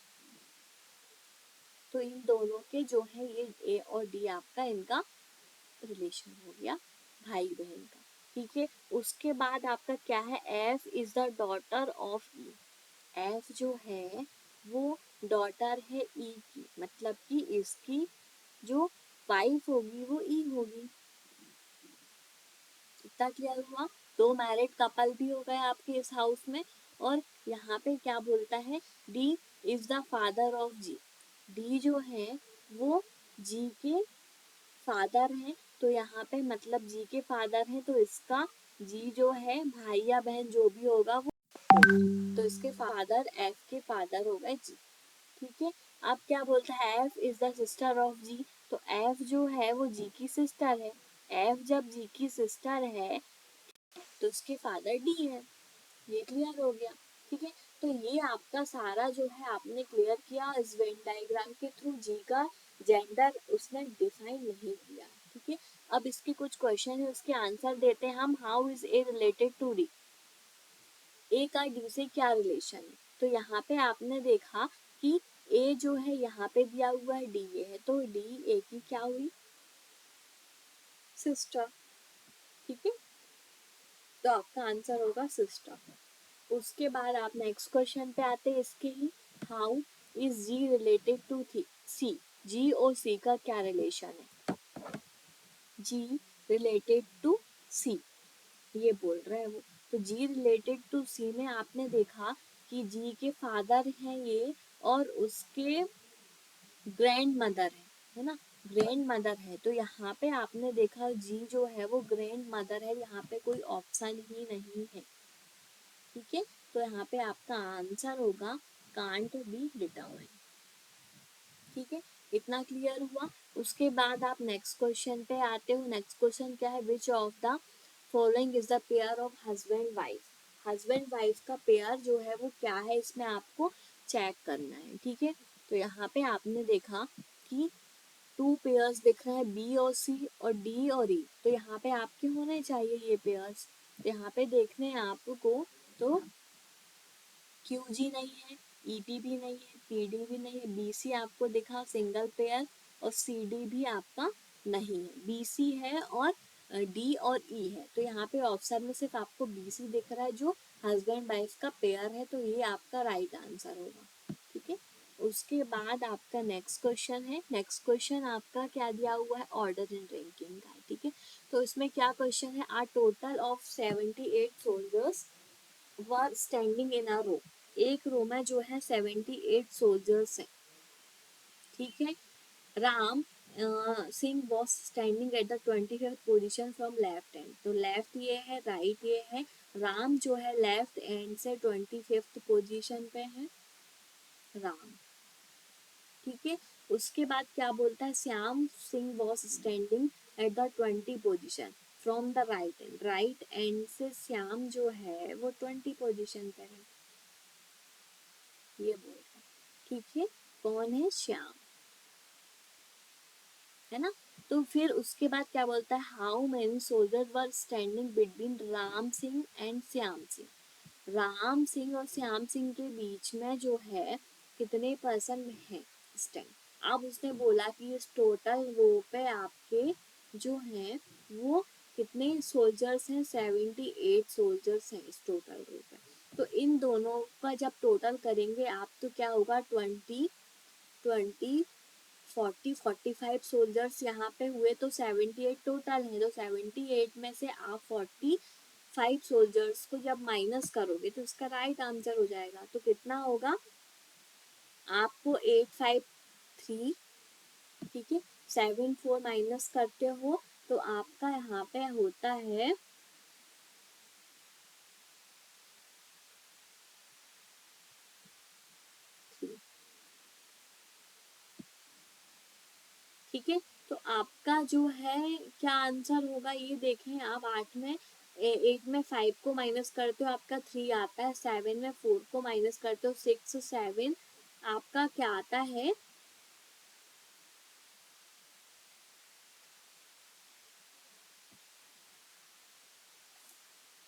तो इन दोनों के जो है ये ए और डी आपका इनका रिलेशन हो गया भाई बहन का, ठीक है। उसके बाद आपका क्या है, F is the daughter of E, F जो है वो डॉटर है ई की, मतलब कि इसकी जो वाइफ होगी वो ई होगी। इतना क्लियर हुआ। दो मैरिड कपल भी हो गए आपके इस हाउस में। और यहाँ पे क्या बोलता है, D is the father of G, D जो है वो जी के फादर हैं। तो यहाँ पे मतलब जी के फादर हैं, तो इसका जी जो है भाई या बहन जो भी होगा वो होगा। तो इसके फादर एफ के फादर हो गए जी, ठीक है। अब क्या बोलता है, F is the sister of G, तो एफ जो है वो जी की सिस्टर है। एफ जब जी की सिस्टर है तो उसके फादर डी है। ये क्लियर हो गया, ठीक है। तो ये आपका सारा जो है आपने क्लियर किया इस वेन डायग्राम के थ्रू। जी का जेंडर उसने डिफाइन नहीं किया, ठीक है। अब इसके कुछ क्वेश्चन है उसके आंसर देते हैं हम। How is A related to D, A का डी से क्या रिलेशन है। तो यहाँ पे आपने देखा कि ए जो है यहाँ पे दिया हुआ है, डी ये है, तो डी ए की क्या हुई, सिस्टर, ठीक है। तो आपका आंसर होगा सिस्टर। उसके बाद आप नेक्स्ट क्वेश्चन पे आते हैं इसके ही, how is G related to C, G और सी का क्या रिलेशन है, जी रिलेटेड टू सी ये बोल रहे हैं वो। तो जी रिलेटेड टू सी में आपने देखा कि जी के फादर हैं ये और उसके ग्रैंड मदर है ना, ग्रैंड मदर है। तो यहाँ पे आपने देखा जी जो है वो ग्रैंड मदर है, यहाँ पे कोई ऑप्शन ही नहीं है, ठीक है। तो यहाँ पे आपका आंसर होगा कांट बी डिटरमाइन, ठीक है। इतना क्लियर हुआ। उसके बाद आप नेक्स्ट क्वेश्चन पे आते हो। नेक्स्ट क्वेश्चन क्या है, which of the following is the pair of husband wife, husband wife का पेयर जो है वो क्या है, इसमें आपको चेक करना है, ठीक है। तो यहाँ पे आपने देखा कि 2 पेयर्स दिख रहे हैं, बी और सी और डी और ई, तो यहाँ पे आपके होने चाहिए ये पेयर्स। तो यहाँ पे देखने हैं आपको, तो क्यू जी नहीं है, ई पी भी नहीं है, पी डी भी नहीं है, बी सी आपको दिखा सिंगल पेयर, और सी डी भी आपका नहीं है, बी सी है और डी और ई है। तो यहाँ पे ऑप्शन में सिर्फ आपको बी सी दिख रहा है जो हस्बैंड वाइफ का पेयर है, तो ये आपका राइट आंसर होगा। ठीक है, उसके बाद आपका नेक्स्ट क्वेश्चन है। नेक्स्ट क्वेश्चन आपका क्या दिया हुआ है, ऑर्डर इन रैंकिंग का। ठीक है, तो इसमें क्या क्वेश्चन है, a total of 78 soldiers were standing in a row. एक रो में जो है 78 सोल्जर्स हैं। ठीक है, Ram Singh was standing at the 25th position from left and. तो लेफ्ट ये है, राइट ये है, राम जो है लेफ्ट एंड से 25th पोजिशन पे है राम। ठीक है, उसके बाद क्या बोलता है, Shyam Singh was standing at the 20 position from the right and. Right and से श्याम जो है वो 20 पोजिशन पे है, ये बोलता है। ठीक है, कौन है, श्याम, है ना। तो फिर उसके बाद क्या बोलता है, how many soldier were standing between Ram Singh and Shyam Singh. Ram Singh और श्याम सिंह के बीच में जो है कितने पर्सन है स्टैंड। अब उसने बोला कि इस टोटल रो पे आपके जो है वो कितने सोल्जर्स हैं, 78 सोल्जर्स हैं इस टोटल रो पे। तो इन दोनों का जब टोटल करेंगे आप तो क्या होगा, 20 45 सोल्जर्स यहाँ पे हुए, तो 78 टोटल है। तो 78 में से आप 45 सोल्जर्स को जब माइनस करोगे तो इसका राइट आंसर हो जाएगा। तो कितना होगा आपको, 853। ठीक है, 74 माइनस करते हो तो आपका यहाँ पे होता है 3। ठीक है, तो आपका जो है क्या आंसर होगा ये देखें आप। 8 में 8 में 5 को माइनस करते हो आपका 3 आता है, 7 में 4 को माइनस करते हो 6, 7 आपका क्या आता है,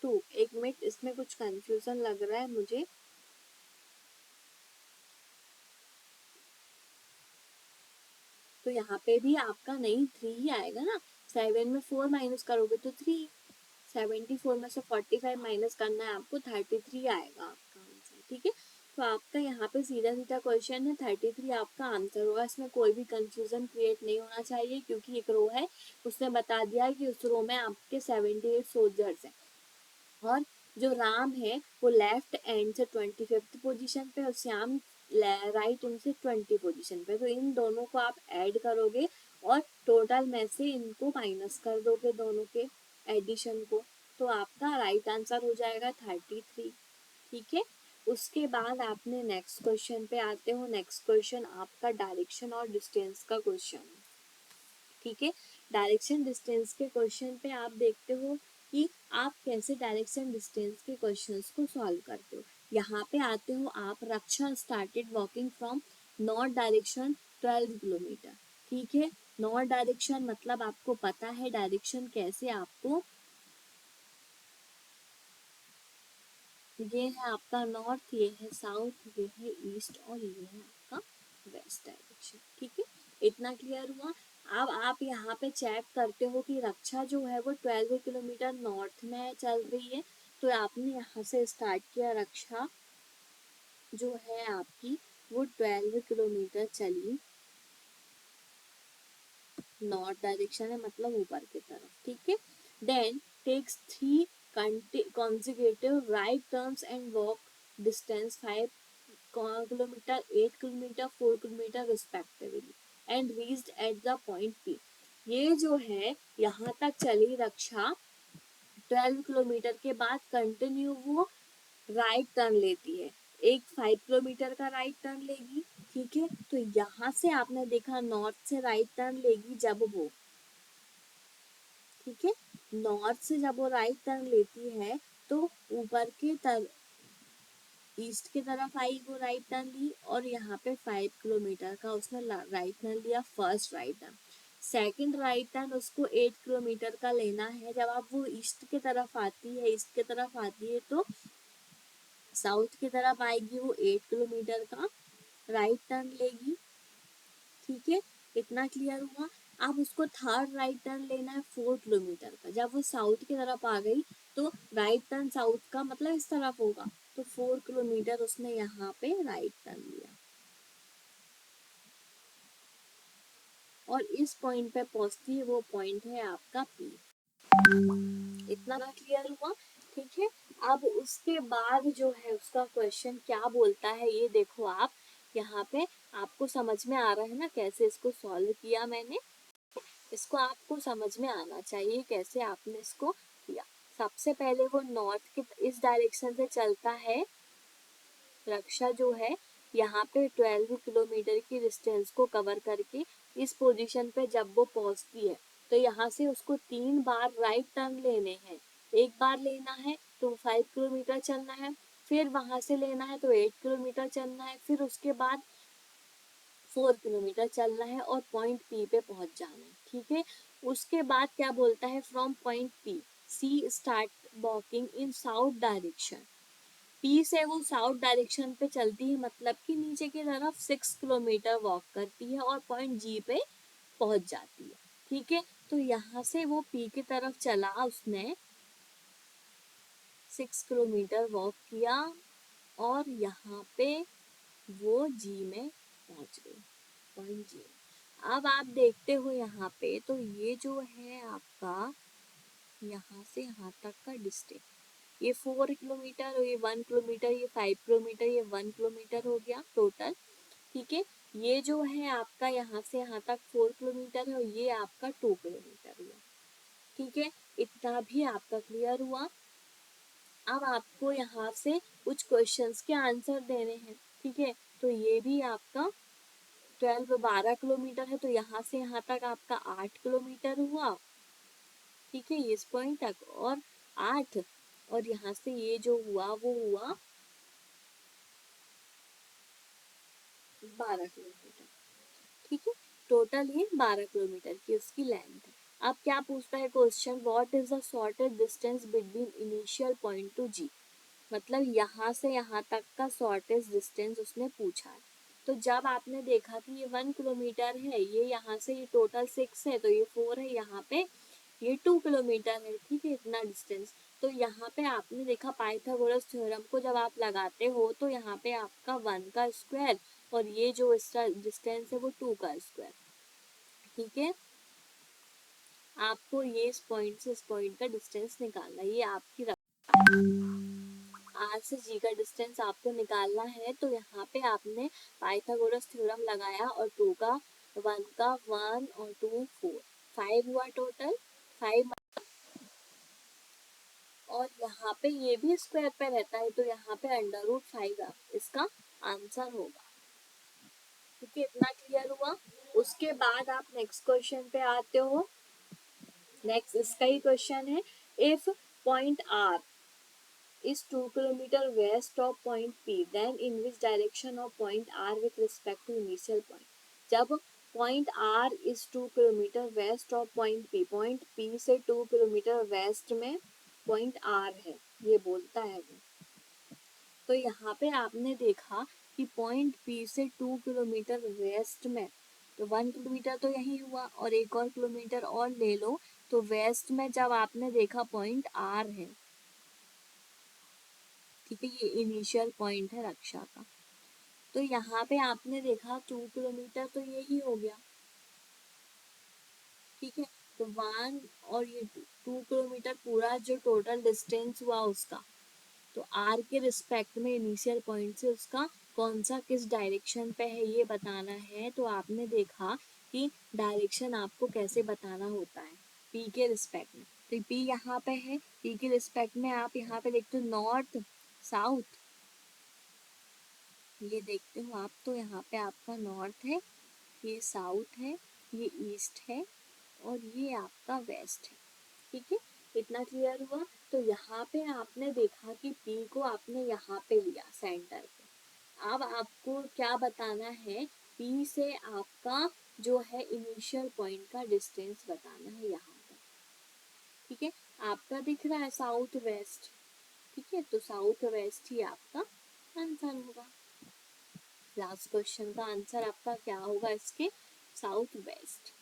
2। एक मिनट, इसमें कुछ कंफ्यूजन लग रहा है मुझे। तो यहाँ पे भी आपका नहीं 3 ही आएगा ना, 7 में 4 माइनस करोगे तो 3, 74 में से 45 माइनस करना है आपको, 33 आएगा आपका आंसर। ठीक है, तो आपका यहाँ पे सीधा सीधा क्वेश्चन है, 33 आपका आंसर होगा। इसमें कोई भी कंफ्यूजन क्रिएट नहीं होना चाहिए, क्योंकि एक रो है, उसने बता दिया कि उस रो में आपके 78 सोल्जर्स हैं, और जो राम है वो लेफ्ट एंड से 25th पोजीशन पे और श्याम राइट एंड से 20 पोजीशन पे। तो इन दोनों को आप ऐड करोगे और टोटल में से इनको माइनस कर दोगे, दोनों के एडिशन को, तो आपका राइट आंसर हो जाएगा 33। ठीक है, उसके बाद आपने नेक्स्ट क्वेश्चन पे आते हो। नेक्स्ट क्वेश्चन आपका डायरेक्शन और डिस्टेंस का क्वेश्चन है। ठीक है, डायरेक्शन डिस्टेंस के क्वेश्चन पे आप देखते हो कि आप कैसे डायरेक्शन डिस्टेंस के क्वेश्चंस को सॉल्व करते हो। यहाँ पे आते हो आप, Raksha started walking from north direction 12 kilometre. ठीक है, नॉर्थ डायरेक्शन मतलब आपको पता है डायरेक्शन कैसे आपको, ये है आपका नॉर्थ, ये है साउथ, ये है ईस्ट और ये है आपका वेस्ट डायरेक्शन। ठीक है, इतना क्लियर हुआ। अब आप यहाँ पे चेक करते हो कि रक्षा जो है वो 12 किलोमीटर नॉर्थ में चल रही है। तो आपने यहाँ से स्टार्ट किया, रक्षा जो है आपकी वो 12 किलोमीटर चली, नॉर्थ डायरेक्शन है मतलब ऊपर की तरफ। ठीक है, then takes 3 consecutive right turns and walk distance 5 kilometre, 8 kilometre, 4 kilometre respectively and reached at the point P. ये जो है यहाँ तक चली रक्षा, 12 किलोमीटर के बाद कंटिन्यू वो राइट टर्न लेती है, एक 5 किलोमीटर का राइट टर्न लेगी। ठीक है, तो यहाँ से आपने देखा नॉर्थ से राइट टर्न लेगी जब वो, ठीक है, नॉर्थ से जब वो राइट टर्न लेती है तो ऊपर के ईस्ट की तरफ आई, वो राइट टर्न ली और यहाँ पे 5 किलोमीटर का उसने राइट टर्न लिया, first right turn. Second right turn उसको 8 किलोमीटर का लेना है, जब आप वो ईस्ट की तरफ आती है, ईस्ट की तरफ आती है तो साउथ की तरफ आएगी, वो 8 किलोमीटर का राइट टर्न लेगी। ठीक है, इतना क्लियर हुआ। अब उसको थर्ड राइट टर्न लेना है 4 किलोमीटर का। जब वो साउथ की तरफ आ गई तो राइट टर्न साउथ का मतलब इस तरफ होगा, तो 4 किलोमीटर उसने यहाँ पे राइट टर्न लिया और इस पॉइंट पे पहुंचती है, वो पॉइंट है आपका पी। इतना क्लियर हुआ, ठीक है। अब उसके बाद जो है उसका क्वेश्चन क्या बोलता है ये देखो आप यहाँ पे, आपको समझ में आ रहा है ना कैसे इसको सॉल्व किया मैंने, इसको आपको समझ में आना चाहिए कैसे आपने इसको किया। सबसे पहले वो नॉर्थ के इस डायरेक्शन से चलता है, रक्षा जो है यहाँ पे 12 किलोमीटर की डिस्टेंस को कवर करके इस पोजीशन पे जब वो पहुंचती है तो यहाँ से उसको 3 बार राइट टर्न लेने हैं। एक बार लेना है तो 5 किलोमीटर चलना है, फिर वहां से लेना है तो 8 किलोमीटर चलना है, फिर उसके बाद 4 किलोमीटर चलना है और पॉइंट पी पे पहुंच जाना है, ठीक है। उसके बाद क्या बोलता है, from point P C start walking in south direction. P से वो साउथ डायरेक्शन पे चलती है, मतलब कि नीचे की तरफ 6 किलोमीटर वॉक करती है और पॉइंट जी पे पहुंच जाती है, ठीक है। तो यहाँ से वो पी की तरफ चला, उसने 6 किलोमीटर वॉक किया और यहाँ पे वो जी में पहुंच गई, पॉइंट जी। अब आप देखते हो यहाँ पे तो ये जो है आपका यहाँ से यहाँ तक का डिस्टेंस, ये 4 किलोमीटर, ये 1 किलोमीटर, ये 5 किलोमीटर, ये 1 किलोमीटर हो गया टोटल, ठीक है। ये जो है आपका यहाँ से यहाँ तक 4 किलोमीटर है और ये आपका 2 किलोमीटर हुआ, ठीक है। इतना भी आपका क्लियर हुआ। अब आपको यहाँ से कुछ क्वेश्चंस के आंसर देने हैं, ठीक है। तो ये भी आपका 12 किलोमीटर है तो यहाँ से यहाँ तक आपका 8 किलोमीटर हुआ, ठीक है, इस पॉइंट तक और 8, और यहाँ से ये जो हुआ वो हुआ 12 किलोमीटर, ठीक है। टोटल ये 12 किलोमीटर की उसकी लेंथ है। अब क्या पूछता है question, what is the shortest distance between initial point to G, मतलब यहाँ से यहाँ तक का शॉर्टेस्ट डिस्टेंस उसने पूछा है। तो जब आपने देखा कि ये 1 किलोमीटर है, ये यहाँ से ये टोटल 6 है तो ये 4 है, यहाँ पे ये 2 किलोमीटर है, ठीक है, इतना डिस्टेंस। तो यहाँ पे आपने देखा पाइथागोरस थ्योरम को जब आप लगाते हो तो यहाँ पे आपका 1 का स्क्वायर और ये जो इसका डिस्टेंस है वो 2 का स्क्वायर, ठीक है। आपको ये इस पॉइंट से इस पॉइंट का डिस्टेंस निकालना है, ये आपकी आर से जी का डिस्टेंस आपको निकालना है। तो यहाँ पे आपने पाइथागोरस थ्योरम लगाया और 2 का 1 का 1 और 2 4, 5 हुआ टोटल 5। और यहाँ पे ये भी स्क्वायर पे रहता है तो यहाँ पे √5 इसका आंसर होगा, ठीक है। इतना क्लियर हुआ। उसके बाद आप नेक्स्ट क्वेश्चन पे आते हो। नेक्स्ट इसका ही क्वेश्चन है, if point R is 2 kilometer west of point P, then in which direction of point R with respect to initial point। जब point R is 2 kilometer west of point P, point P से 2 kilometre west में point R है, ये बोलता है वो। तो यहाँ पे आपने देखा कि पॉइंट P से 2 किलोमीटर वेस्ट में, तो 1 किलोमीटर तो यही हुआ और एक और किलोमीटर और ले लो, तो वेस्ट में जब आपने देखा पॉइंट R है, ठीक है, ये इनिशियल पॉइंट है रक्षा का। तो यहाँ पे आपने देखा 2 किलोमीटर तो यही हो गया, ठीक है। तो 1 और ये 2 किलोमीटर पूरा जो टोटल डिस्टेंस हुआ उसका, तो आर के रिस्पेक्ट में इनिशियल पॉइंट से उसका कौन सा किस डायरेक्शन पे है ये बताना है। तो आपने देखा कि डायरेक्शन आपको कैसे बताना होता है, पी के रिस्पेक्ट में। तो पी यहाँ पे है, पी के रिस्पेक्ट में आप यहाँ पे देखते हो नॉर्थ साउथ, ये देखते हो आप, तो यहाँ पे आपका नॉर्थ है, ये साउथ है, ये ईस्ट है और ये आपका वेस्ट है, ठीक है। इतना क्लियर हुआ। तो यहाँ पे आपने देखा कि P को आपने यहाँ पे लिया सेंटर पे। अब आपको क्या बताना है, P से आपका जो है इनिशियल पॉइंट का डिस्टेंस बताना है यहाँ पे, ठीक है। आपका दिख रहा है साउथ वेस्ट, ठीक है, तो साउथ वेस्ट ही आपका आंसर होगा। लास्ट क्वेश्चन का आंसर आपका क्या होगा इसके, साउथ वेस्ट।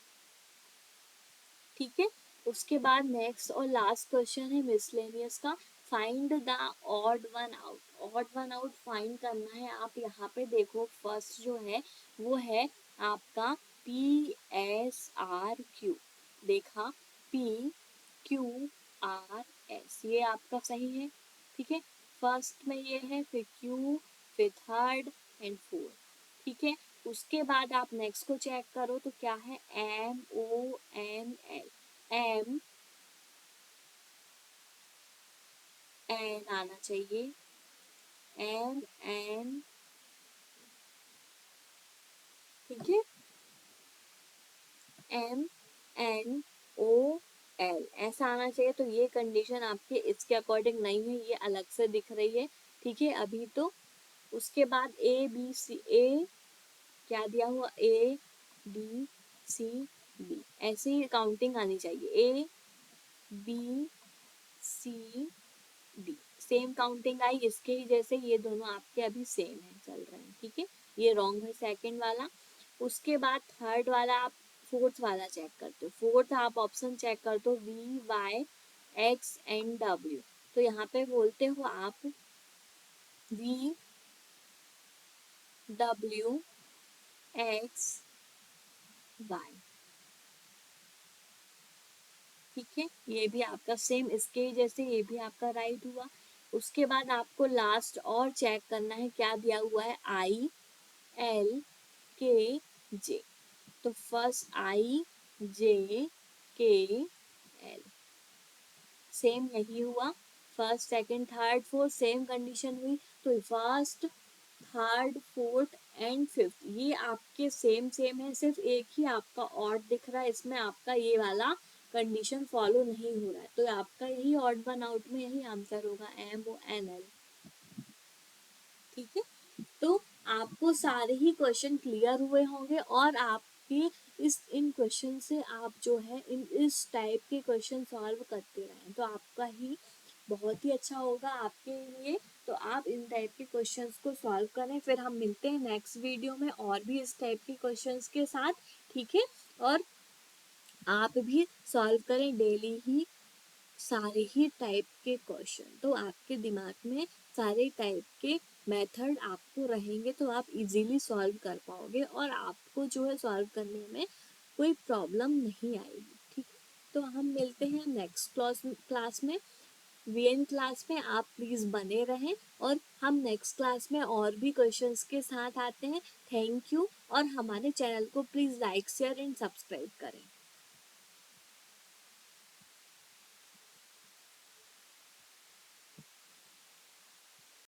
ठीक है, उसके बाद नेक्स्ट और लास्ट क्वेश्चन है मिसलेनियस का, find the odd one out. Odd one out find करना है। आप यहाँ पे देखो फर्स्ट जो है वो है आपका PSRQ, देखा PQRS, ये आपका सही है। ठीक है, फर्स्ट में ये है, फिर Q, फिर थर्ड एंड फोर्थ। ठीक है, उसके बाद आप नेक्स्ट को चेक करो तो क्या है, MONL, एम एन आना चाहिए, MN, ठीक है, MNOL ऐसा आना चाहिए। तो ये कंडीशन आपके इसके अकॉर्डिंग नहीं है, ये अलग से दिख रही है। ठीक है, अभी तो उसके बाद ABCA क्या दिया हुआ, ABCD, ऐसे ही काउंटिंग आनी चाहिए, ABCD, सेम काउंटिंग आई इसके ही जैसे, ये दोनों आपके अभी सेम है, चल रहे हैं। ठीक है, ये रॉन्ग है सेकंड वाला। उसके बाद थर्ड वाला आप फोर्थ वाला चेक करते हो, फोर्थ आप ऑप्शन चेक करते हो VY X and W। तो यहाँ पे बोलते हो आप VWXY। ठीक है, ये भी आपका सेम इसके ही जैसे, ये भी आपका राइट हुआ। उसके बाद आपको लास्ट और चेक करना है, क्या दिया हुआ है, ILKJ। तो फर्स्ट IJKL, सेम यही हुआ। First second third fourth same condition हुई। तो first third fourth and fifth ये आपके सेम सेम है, सिर्फ एक ही आपका ऑड दिख रहा है, इसमें आपका ये वाला कंडीशन फॉलो नहीं हो रहा है। तो आपका यही ऑड वन आउट में यही आंसर होगा, MONL। ठीक है, तो आपको सारे ही क्वेश्चन क्लियर हुए होंगे और आपके इन क्वेश्चन से आप जो है इस टाइप के क्वेश्चन सॉल्व करते रहें तो आपका ही बहुत ही अच्छा होगा आपके लिए। तो आप इन टाइप के क्वेश्चंस को सॉल्व करें, फिर हम मिलते हैं नेक्स्ट वीडियो में और भी इस टाइप के क्वेश्चंस के साथ। ठीक है, और आप भी सॉल्व करें डेली ही सारे ही टाइप के क्वेश्चन, तो आपके दिमाग में सारे टाइप के मेथड आपको रहेंगे, तो आप इजीली सॉल्व कर पाओगे और आपको जो है सॉल्व करने में कोई प्रॉब्लम नहीं आएगी। ठीक, तो हम मिलते हैं नेक्स्ट क्लास में, VN क्लास में। आप प्लीज़ बने रहें और हम नेक्स्ट क्लास में और भी क्वेश्चंस के साथ आते हैं। थैंक यू, और हमारे चैनल को please like share and subscribe करें।